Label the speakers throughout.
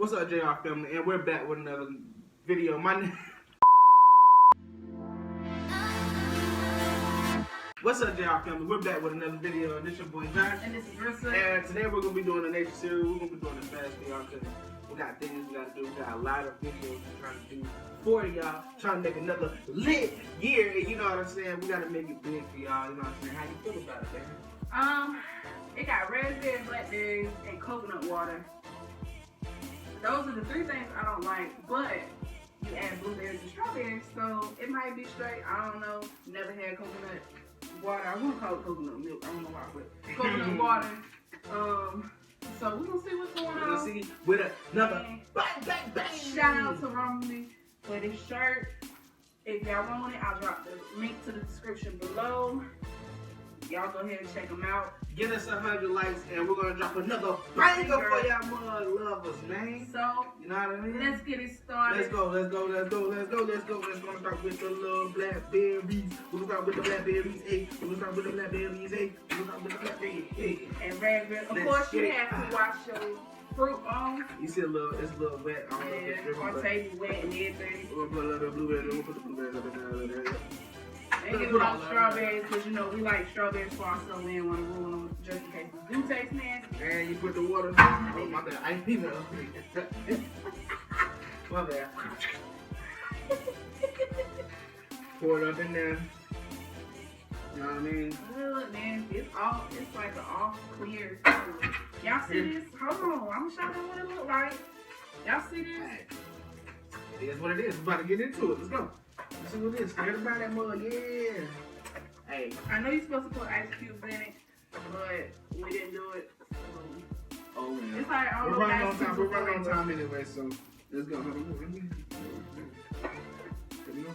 Speaker 1: What's up, JR family? And we're back with another video. What's up, JR family? We're back with another video, and this your boy Josh.
Speaker 2: And this is Rissa.
Speaker 1: And today we're gonna be doing a nature series. We're gonna be doing this fast for y'all because we got things we gotta do. We got a lot of videos we're trying to do for y'all. Trying to make another lit year. And you know what I'm saying? We gotta make it big for y'all. You know what I'm saying? How you feel about it, man?
Speaker 2: It got raspberry, blackberries, and coconut water. Those are the three things I don't like, but you add blueberries and strawberries, so it might be straight. I don't know. Never had coconut water. I want to call it coconut milk. I don't know why, but coconut water. So we're gonna see what's going on.
Speaker 1: We're gonna see with another bang.
Speaker 2: Shout out to Romwe for this shirt. If y'all want it, I'll drop the link to the description below. Y'all go ahead and check them out.
Speaker 1: Get us 100 likes and we're gonna drop another banger for y'all mud lovers, man.
Speaker 2: So,
Speaker 1: you know what I mean?
Speaker 2: let's get it started.
Speaker 1: Let's go. Let's gonna start with the little blackberries. We're gonna start with the blackberries, hey. We're gonna start with the blackberries, hey. We're gonna start with the blackberries, hey.
Speaker 2: And raspberry. Of course, you have to wash your fruit on.
Speaker 1: You see it's a little wet. I don't know if it's
Speaker 2: or taste wet and everything.
Speaker 1: We're gonna put a little bit of blueberries. We're gonna put the blueberries up there.
Speaker 2: And give it all strawberries, because you know we like strawberries for ourselves. We didn't want to ruin them just in case we do taste nasty.
Speaker 1: And you put the water. Oh, my bad. I ain't even know. My bad. Pour it up in there. You know what I mean?
Speaker 2: Look, man, it's like an all clear. Y'all see this? Hold on, I'm gonna show you what it look like. Y'all see this?
Speaker 1: Hey, it is what it is. We're about to get into it. Let's go. Let's see what it is. Scared about that mug, yeah. Hey.
Speaker 2: I know you're supposed to put ice cubes in it, but we didn't do it.
Speaker 1: Oh, man.
Speaker 2: It's like
Speaker 1: we're running on time. We're running on time anyway, so let's go. Here we go.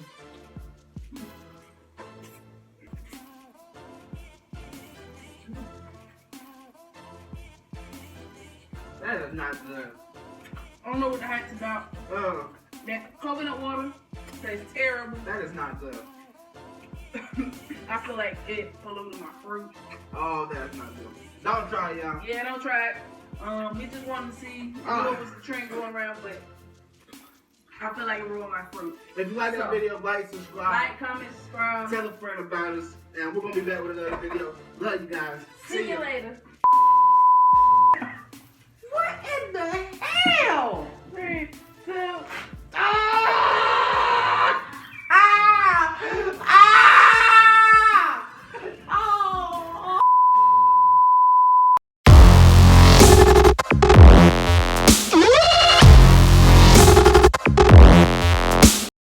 Speaker 1: That is not good.
Speaker 2: I don't know what the hype's about. That coconut water tastes terrible.
Speaker 1: That is not good.
Speaker 2: I feel like it polluted my fruit.
Speaker 1: Oh, that's not good. Don't try it, y'all.
Speaker 2: Yeah, don't try it. We just wanted to see what was the trend going around, but I feel like it ruined my fruit. If
Speaker 1: you like this video, like, subscribe.
Speaker 2: Like, comment, subscribe.
Speaker 1: Tell a friend about us. And we're going to be back with another video. Love you guys.
Speaker 2: See you later.
Speaker 1: What in the heck?